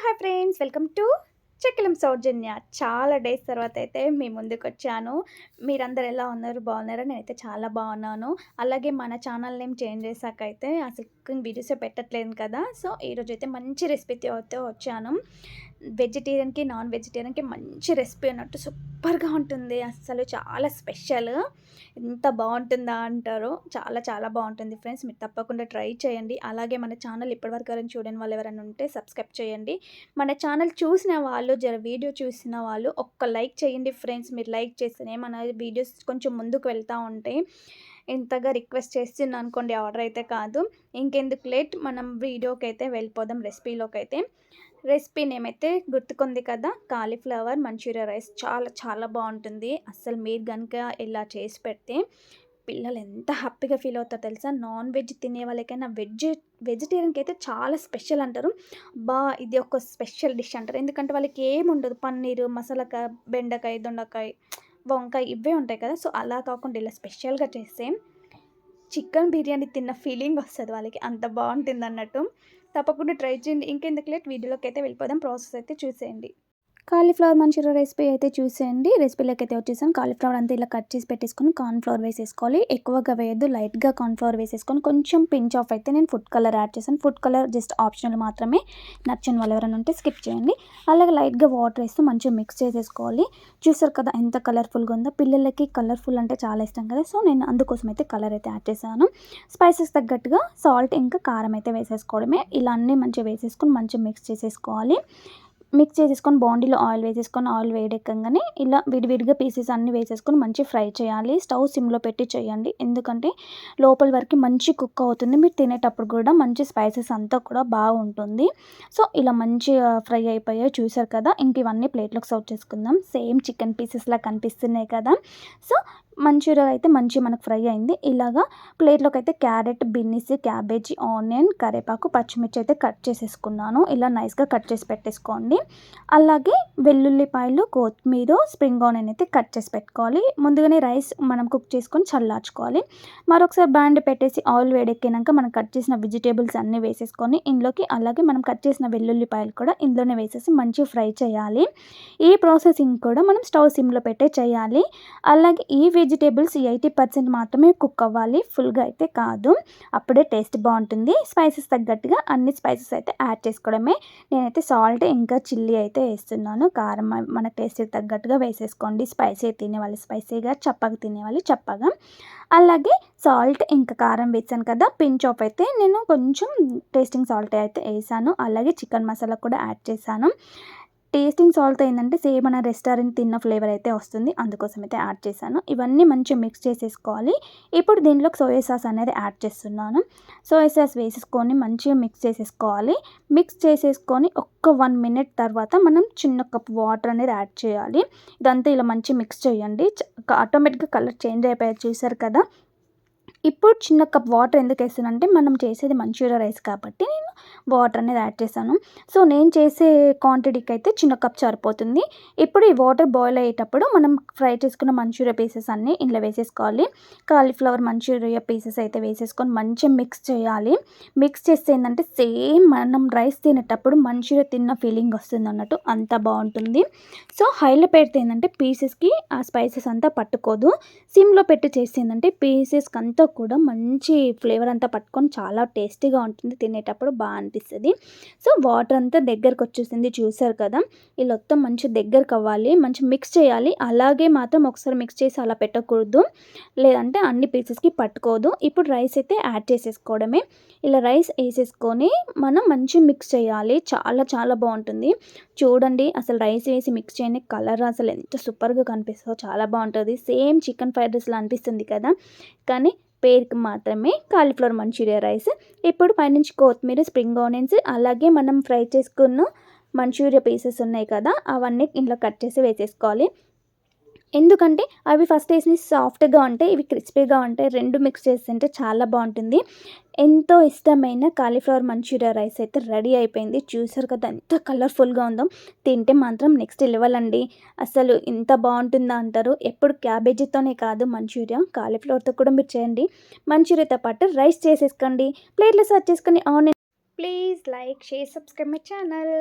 Hi friends, welcome to చెక్కలం సౌజన్య. చాలా days తర్వాత అయితే మీ ముందుకు వచ్చాను. మీరందరూ ఎలా ఉన్నారు? బాగున్నారా? నేనైతే చాలా బాగున్నాను. అలాగే మన ఛానల్ నేమ్ చేంజ్ చేశాకైతే అసలు కుకింగ్ వీడియోసే పెట్టట్లేదు కదా. సో ఈరోజు అయితే మంచి రెసిపీతో అయితే వచ్చాను. వెజిటేరియన్కి నాన్ వెజిటేరియన్కి మంచి రెసిపీ అన్నట్టు సూపర్గా ఉంటుంది. అసలు చాలా స్పెషల్. ఎంత బాగుంటుందా అంటారు. చాలా చాలా బాగుంటుంది ఫ్రెండ్స్. మీరు తప్పకుండా ట్రై చేయండి. అలాగే మన ఛానల్ ఇప్పటివరకు ఎవరైనా చూడని వాళ్ళు ఎవరైనా ఉంటే సబ్స్క్రైబ్ చేయండి. మన ఛానల్ చూసిన వాళ్ళు వీడియో చూసిన వాళ్ళు ఒక్క లైక్ చేయండి ఫ్రెండ్స్. మీరు లైక్ చేస్తేనే మన వీడియోస్ కొంచెం ముందుకు వెళ్తూ ఉంటాయి. ఇంతగా రిక్వెస్ట్ చేస్తున్నాను అనుకోండి, ఆర్డర్ అయితే కాదు. ఇంకెందుకు లేట్, మనం వీడియోకి అయితే వెళ్ళిపోదాం. రెసిపీ నేమ్ అయితే గుర్తుకుంది కదా, కాలీఫ్లవర్ మంచూరియా రైస్. చాలా చాలా బాగుంటుంది. అస్సలు మీరు కనుక ఇలా చేసి పెడితే పిల్లలు ఎంత హ్యాపీగా ఫీల్ అవుతారో తెలుసా. నాన్ వెజ్ తినే వాళ్ళకైనా వెజిటేరియన్కి అయితే చాలా స్పెషల్ అంటారు. ఇది ఒక స్పెషల్ డిష్ అంటారు. ఎందుకంటే వాళ్ళకి ఏముండదు, పన్నీరు, మసాలాకాయ, బెండకాయ, దొండకాయ, వంకాయ ఇవే ఉంటాయి కదా. సో అలా కాకుండా ఇలా స్పెషల్గా చేస్తే చికెన్ బిర్యానీ తిన్న ఫీలింగ్ వస్తుంది వాళ్ళకి. అంత బాగుంటుంది అన్నట్టు. తప్పకుండా ట్రై చేయండి. ఇంకెందుకు లేట్, వీడియోలోకి అయితే వెళ్ళిపోదాం. ప్రాసెస్ అయితే చూసేయండి. కాలీఫ్లవర్ మంచూరియా రెసిపీ అయితే చూసేయండి. రెసిపీలోకి అయితే వచ్చేసాను. కాలీఫ్లవర్ అంతా ఇలా కట్ చేసి పెట్టేసుకొని కార్న్‌ఫ్లోర్ వేసేసుకోవాలి. ఎక్కువగా వేయద్దు, లైట్గా కార్న్‌ఫ్లోర్ వేసేసుకొని కొంచెం పించ్ ఆఫ్ అయితే నేను ఫుడ్ కలర్ యాడ్ చేశాను. ఫుడ్ కలర్ జస్ట్ ఆప్షనల్ మాత్రమే. నచ్చని వాళ్ళు ఎవరైనా ఉంటే స్కిప్ చేయండి. అలాగే లైట్గా వాటర్ వేస్తూ మంచిగా మిక్స్ చేసేసుకోవాలి. చూసారు కదా ఎంత కలర్ఫుల్గా ఉందో. పిల్లలకి కలర్ఫుల్ అంటే చాలా ఇష్టం కదా. సో నేను అందుకోసం అయితే కలర్ అయితే యాడ్ చేశాను. స్పైసెస్ తగ్గట్టుగా సాల్ట్ ఇంకా కారం అయితే వేసేసుకోవడమే. ఇలా అన్నీ మంచిగా వేసేసుకొని మంచిగా మిక్స్ చేసేసుకోవాలి. మిక్స్ చేసేసుకొని బాండీలో ఆయిల్ వేసేసుకొని ఆయిల్ వేడెక్కగానే ఇలా విడివిడిగా పీసెస్ అన్నీ వేసేసుకొని మంచి ఫ్రై చేయాలి. స్టవ్ సిమ్లో పెట్టి చేయండి. ఎందుకంటే లోపల వరకు మంచి కుక్ అవుతుంది. మీరు తినేటప్పుడు కూడా మంచి స్పైసెస్ అంతా కూడా బాగుంటుంది. సో ఇలా మంచిగా ఫ్రై అయిపోయాయి చూసారు కదా. ఇంక ఇవన్నీ ప్లేట్లోకి సర్వ్ చేసుకుందాం. సేమ్ చికెన్ పీసెస్లా కనిపిస్తున్నాయి కదా. సో మంచూరియా అయితే మనకు ఫ్రై అయింది. ఇలాగా ప్లేట్లోకి అయితే క్యారెట్, బీన్స్, క్యాబేజీ, ఆనియన్, కరివేపాకు, పచ్చిమిర్చి అయితే కట్ చేసేసుకున్నాను. ఇలా నైస్గా కట్ చేసి పెట్టేసుకోండి. అలాగే వెల్లుల్లిపాయలు, కొత్తిమీర, స్ప్రింగ్ ఆనియన్ అయితే కట్ చేసి పెట్టుకోవాలి. ముందుగానే రైస్ మనం కుక్ చేసుకొని చల్లార్చుకోవాలి. మరొకసారి బ్యాండ్ పెట్టేసి ఆయిల్ వేడెక్కినాక మనం కట్ చేసిన వెజిటేబుల్స్ అన్నీ వేసేసుకొని ఇందులోకి, అలాగే మనం కట్ చేసిన వెల్లుల్లిపాయలు కూడా ఇందులోనే వేసేసి మంచిగా ఫ్రై చేయాలి. ఈ ప్రాసెసింగ్ కూడా మనం స్టవ్ సిమ్లో పెట్టే చేయాలి. అలాగే ఈ వెజిటేబుల్స్ 80% మాత్రమే కుక్ అవ్వాలి, ఫుల్గా అయితే కాదు. అప్పుడే టేస్ట్ బాగుంటుంది. స్పైసెస్ తగ్గట్టుగా అన్ని స్పైసెస్ అయితే యాడ్ చేసుకోవడమే. నేనైతే సాల్ట్ ఇంకా చిల్లీ అయితే వేస్తున్నాను. కారం మన టేస్ట్కి తగ్గట్టుగా వేసేసుకోండి. స్పైసీ తినేవాళ్ళు స్పైసీగా, చప్పగా తినేవాళ్ళు చప్పగా. అలాగే సాల్ట్ ఇంకా కారం వేసాను కదా, పించ్ ఆఫ్ అయితే నేను కొంచెం టేస్టింగ్ సాల్ట్ అయితే వేసాను. అలాగే చికెన్ మసాలా కూడా యాడ్ చేశాను. టేస్టింగ్ సాల్ట్ ఏంటంటే సేమ్ మన రెస్టారెంట్ తిన్న ఫ్లేవర్ అయితే వస్తుంది. అందుకోసం అయితే యాడ్ చేశాను. ఇవన్నీ మంచిగా మిక్స్ చేసేసుకోవాలి. ఇప్పుడు దీనిలోకి సోయా సాస్ అనేది యాడ్ చేస్తున్నాను. సోయా సాస్ వేసేసుకొని మంచిగా మిక్స్ చేసేసుకోవాలి. మిక్స్ చేసేసుకొని ఒక్క 1 మినిట్ తర్వాత మనం చిన్న కప్ వాటర్ అనేది యాడ్ చేయాలి. ఇదంతా ఇలా మంచిగా మిక్స్ చేయండి. ఆటోమేటిక్గా కలర్ చేంజ్ అయిపోయాయి చూసారు కదా. ఇప్పుడు చిన్న కప్ వాటర్ ఎందుకు వేస్తానంటే మనం చేసేది మంచూరియా రైస్ కాబట్టి నేను వాటర్ అనేది యాడ్ చేశాను. సో నేను చేసే క్వాంటిటీకి అయితే చిన్న కప్ సరిపోతుంది. ఇప్పుడు ఈ వాటర్ బాయిల్ అయ్యేటప్పుడు మనం ఫ్రై చేసుకున్న మంచూరియా పీసెస్ అన్నీ ఇందులో వేసేసుకోవాలి. కాలీఫ్లవర్ మంచూరియా పీసెస్ అయితే వేసేసుకొని మంచిగా మిక్స్ చేయాలి. మిక్స్ చేస్తే ఏంటంటే సేమ్ మనం రైస్ తినేటప్పుడు మంచూరియా తిన్న ఫీలింగ్ వస్తుంది అన్నట్టు, అంత బాగుంటుంది. సో హైలో పెడితే ఏంటంటే పీసెస్కి ఆ స్పైసెస్ అంతా పట్టుకోదు. సిమ్లో పెట్టి చేస్తే ఏంటంటే పీసెస్కి అంతా కూడా మంచి ఫ్లేవర్ అంతా పట్టుకొని చాలా టేస్టీగా ఉంటుంది. తినేటప్పుడు బాగా అనిపిస్తుంది. సో వాటర్ అంతా దగ్గరకు వచ్చేసింది చూసారు కదా. ఇలా మొత్తం మంచి దగ్గరకు అవ్వాలి. మంచి మిక్స్ చేయాలి. అలాగే మాత్రం ఒకసారి మిక్స్ చేసి అలా పెట్టకూడదు, లేదంటే అన్ని పీసెస్కి పట్టుకోదు. ఇప్పుడు రైస్ అయితే యాడ్ చేసేసుకోవడమే. ఇలా రైస్ వేసేసుకొని మనం మంచిగా మిక్స్ చేయాలి. చాలా చాలా బాగుంటుంది. చూడండి అసలు రైస్ వేసి మిక్స్ చేయని కలర్ అసలు ఎంత సూపర్గా కనిపిస్తుందో, చాలా బాగుంటుంది. సేమ్ చికెన్ ఫ్రైడ్ రైస్లా అనిపిస్తుంది కదా, కానీ పేరుకి మాత్రమే కాలీఫ్లవర్ మంచూరియా రైస్. ఇప్పుడు పైనుంచి కొత్తిమీర, స్ప్రింగ్ ఆనియన్స్, అలాగే మనం ఫ్రై చేసుకున్న మంచూరియా పీసెస్ ఉన్నాయి కదా, అవన్నీ ఇంట్లో కట్ చేసి వేసేసుకోవాలి. ఎందుకంటే అవి ఫస్ట్ వేసి సాఫ్ట్గా ఉంటాయి, ఇవి క్రిస్పీగా ఉంటాయి. రెండు మిక్స్ చేస్తుంటే చాలా బాగుంటుంది. ఎంతో ఇష్టమైన కాలీఫ్లవర్ మంచూరియా రైస్ అయితే రెడీ అయిపోయింది. చూసారు కదా ఎంత కలర్ఫుల్గా ఉందో. తింటే మాత్రం నెక్స్ట్ లెవెల్ అండి. అసలు ఇంత బాగుంటుందా అంటారు. ఎప్పుడు క్యాబేజీతోనే కాదు, మంచూరియా కాలీఫ్లవర్తో కూడా మీరు చేయండి. మంచూరియాతో పాటు రైస్ చేసేసుకోండి. ప్లేట్లో సర్వ్ చేసుకొని onion. Please like, share, subscribe my channel.